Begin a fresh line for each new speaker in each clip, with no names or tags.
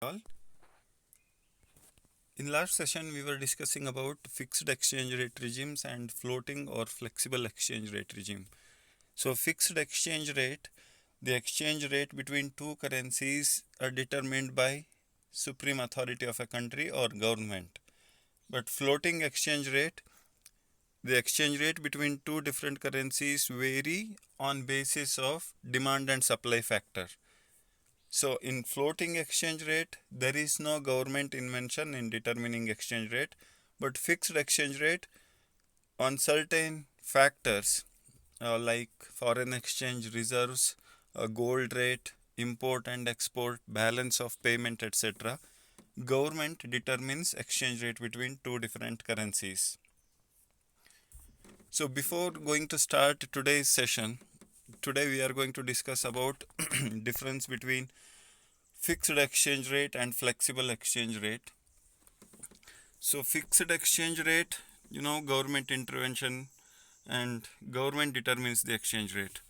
all. In last session, we were discussing about fixed exchange rate regimes and floating or flexible exchange rate regime. So, fixed exchange rate, the exchange rate between two currencies are determined by supreme authority of a country or government. But floating exchange rate, the exchange rate between two different currencies vary on basis of demand and supply factor. So in floating exchange rate, there is no government invention in determining exchange rate, but fixed exchange rate on certain factors like foreign exchange reserves, gold rate, import and export, balance of payment, etc. Government determines exchange rate between two different currencies. So before going to start today's session, today we are going to discuss about difference between fixed exchange rate and flexible exchange rate. So fixed exchange rate, government intervention and government determines the exchange rate.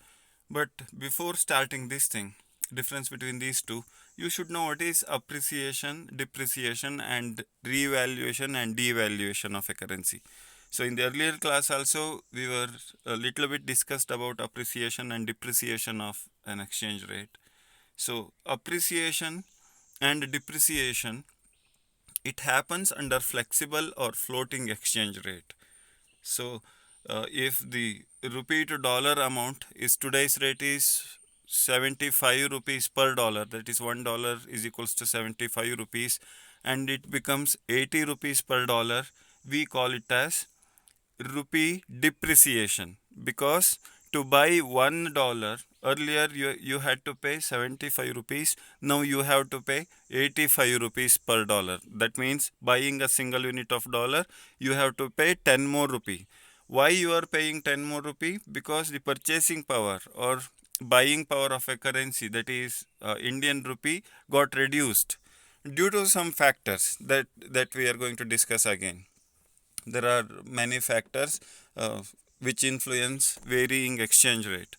But before starting this thing, difference between these two, you should know what is appreciation, depreciation and revaluation and devaluation of a currency. So in the earlier class also we were a little bit discussed about appreciation and depreciation of an exchange rate. So appreciation and depreciation, it happens under flexible or floating exchange rate. So if the rupee to dollar amount is today's rate is 75 rupees per dollar, that is $1 is equals to 75 rupees, and it becomes 80 rupees per dollar, we call it as rupee depreciation, because to buy $1 earlier you had to pay 75 rupees, now you have to pay 85 rupees per dollar. That means buying a single unit of dollar you have to pay 10 more rupee. Why you are paying 10 more rupee? Because the purchasing power or buying power of a currency, that is Indian rupee, got reduced due to some factors that we are going to discuss again. There are many factors which influence varying exchange rate.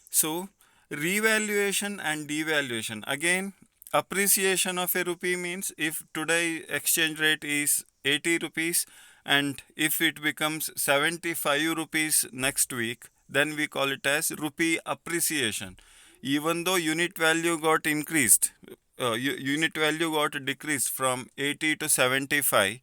So revaluation and devaluation, again appreciation of a rupee means if today exchange rate is 80 rupees and if it becomes 75 rupees next week, then we call it as rupee appreciation. Even though unit value got increased, unit value got decreased from 80 to 75,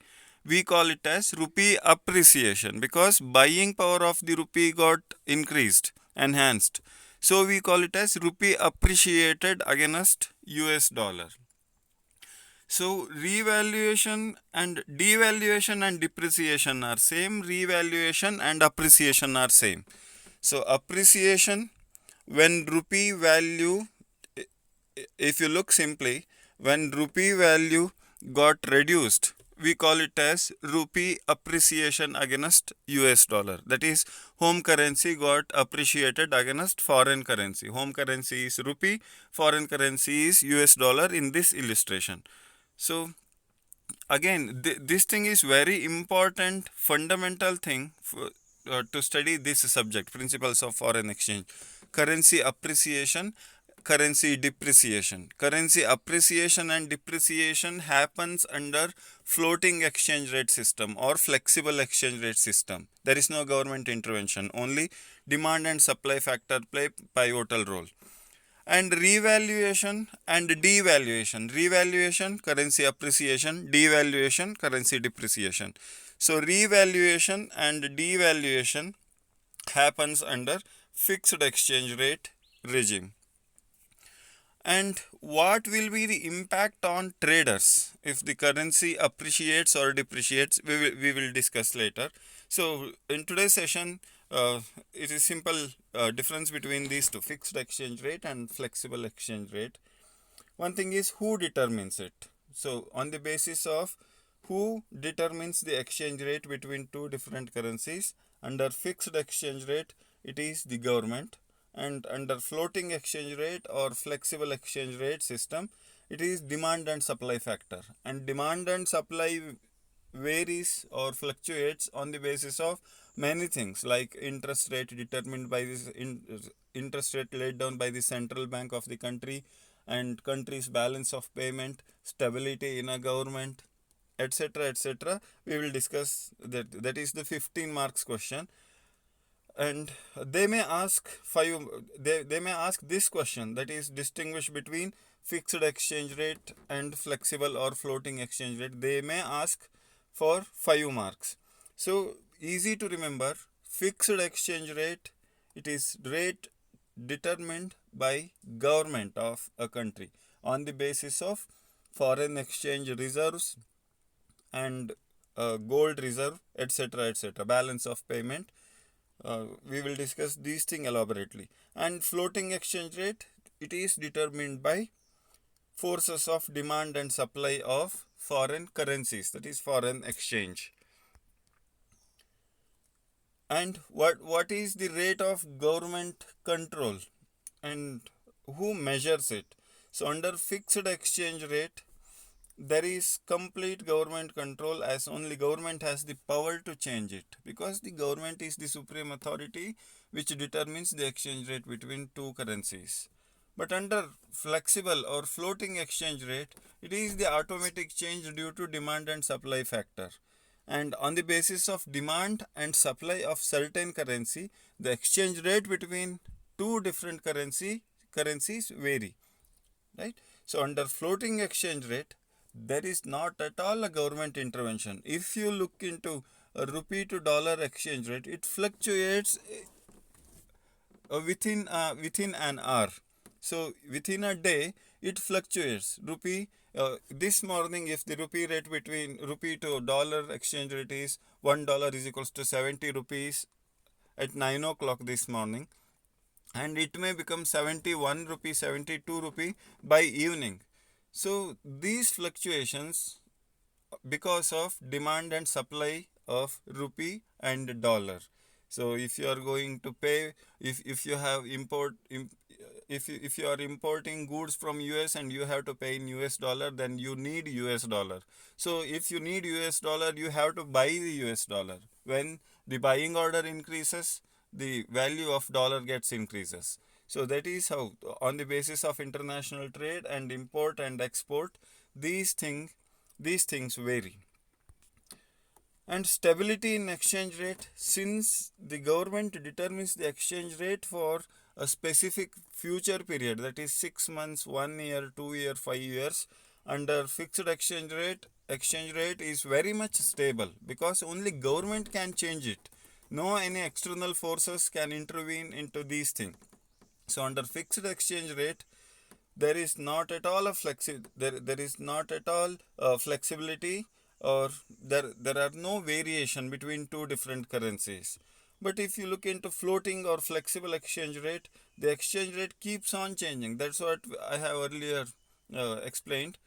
we call it as rupee appreciation, because buying power of the rupee got increased, enhanced. So we call it as rupee appreciated against US dollar. So revaluation and devaluation and depreciation are same, revaluation and appreciation are same. So appreciation, when rupee value, if you look simply, when rupee value got reduced, we call it as rupee appreciation against US dollar. That is, home currency got appreciated against foreign currency. Home currency is rupee, foreign currency is US dollar in this illustration. So again, this thing is very important, fundamental thing to study this subject, principles of foreign exchange. Currency appreciation, currency depreciation. Currency appreciation and depreciation happens under floating exchange rate system or flexible exchange rate system. There is no government intervention, only demand and supply factor play pivotal role. And revaluation and devaluation. Revaluation, currency appreciation; devaluation, currency depreciation. So revaluation and devaluation happens under fixed exchange rate regime. And what will be the impact on traders if the currency appreciates or depreciates? We will discuss later. So in today's session, it is simple difference between these two, fixed exchange rate and flexible exchange rate. One thing is who determines it. So on the basis of who determines the exchange rate between two different currencies, under fixed exchange rate it is the government, and under floating exchange rate or flexible exchange rate system it is demand and supply factor. And demand and supply varies or fluctuates on the basis of many things, like interest rate determined by this interest rate laid down by the central bank of the country, and country's balance of payment, stability in a government, etc., etc. We will discuss that. That is the 15 marks question. And they may ask they may ask this question, that is distinguish between fixed exchange rate and flexible or floating exchange rate. They may ask for 5 marks. So easy to remember, fixed exchange rate, it is rate determined by government of a country on the basis of foreign exchange reserves and gold reserve, etc., etc., balance of payment. We will discuss these things elaborately. And floating exchange rate, it is determined by forces of demand and supply of foreign currencies, that is foreign exchange. And what is the rate of government control and who measures it? So under fixed exchange rate, there is complete government control, as only government has the power to change it, because the government is the supreme authority which determines the exchange rate between two currencies. But under flexible or floating exchange rate, it is the automatic change due to demand and supply factor. And on the basis of demand and supply of certain currency, the exchange rate between two different currencies vary. Right? So under floating exchange rate, there is not at all a government intervention. If you look into a rupee to dollar exchange rate, it fluctuates within an hour. So within a day, it fluctuates. This morning, if the rupee rate between rupee to dollar exchange rate is $1 is equals to 70 rupees at 9 o'clock this morning, and it may become 71 rupee, 72 rupee by evening. So these fluctuations because of demand and supply of rupee and dollar. So if you are going to pay, if you have if you are importing goods from US and you have to pay in US dollar, then you need US dollar. So if you need US dollar, you have to buy the US dollar. When the buying order increases, the value of dollar gets increases. So that is how, on the basis of international trade and import and export, these things vary. And stability in exchange rate, since the government determines the exchange rate for a specific future period, that is 6 months, 1 year, 2 year, 5 years, under fixed exchange rate is very much stable, because only government can change it. No any external forces can intervene into these things. So under fixed exchange rate, there is not at all a there is not at all flexibility, or there are no variation between two different currencies. But if you look into floating or flexible exchange rate, the exchange rate keeps on changing. That's what I have earlier explained.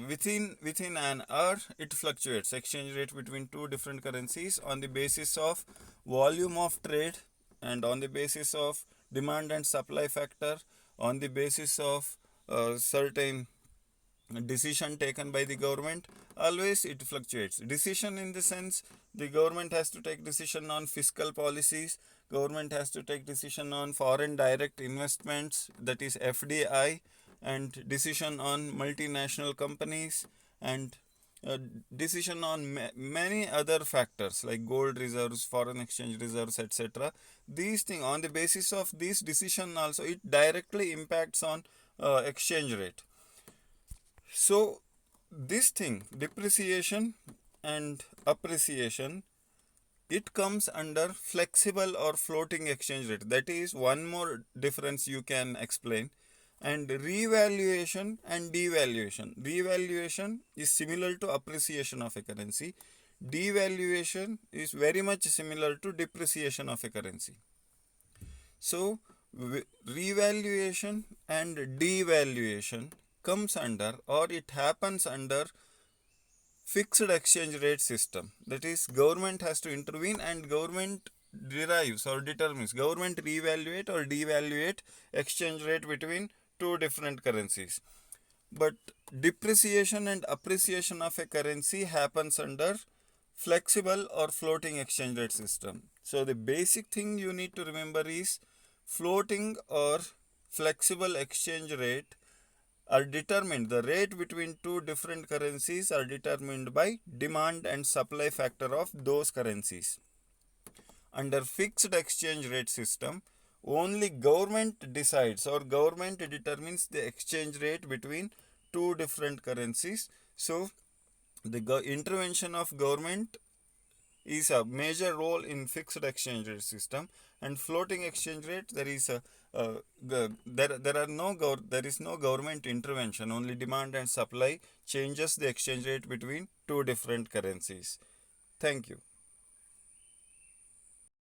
Within an hour, it fluctuates, exchange rate between two different currencies, on the basis of volume of trade and on the basis of demand and supply factor, on the basis of certain decision taken by the government. Always it fluctuates. Decision in the sense, the government has to take decision on fiscal policies, government has to take decision on foreign direct investments, that is FDI, and decision on multinational companies, and decision on many other factors like gold reserves, foreign exchange reserves, etc. These things, on the basis of this decision also, it directly impacts on exchange rate. So this thing, depreciation and appreciation, it comes under flexible or floating exchange rate. That is one more difference you can explain. And revaluation and devaluation. Revaluation is similar to appreciation of a currency. Devaluation is very much similar to depreciation of a currency. So revaluation and devaluation comes under, or it happens under, fixed exchange rate system. That is, government has to intervene and government derives or determines, government reevaluate or devaluate exchange rate between two different currencies. But depreciation and appreciation of a currency happens under flexible or floating exchange rate system. So the basic thing you need to remember is, floating or flexible exchange rate are determined, the rate between two different currencies are determined by demand and supply factor of those currencies. Under fixed exchange rate system, only government decides or government determines the exchange rate between two different currencies. So the intervention of government is a major role in fixed exchange rate system. And floating exchange rate, there is a there is no government intervention, only demand and supply changes the exchange rate between two different currencies. Thank you.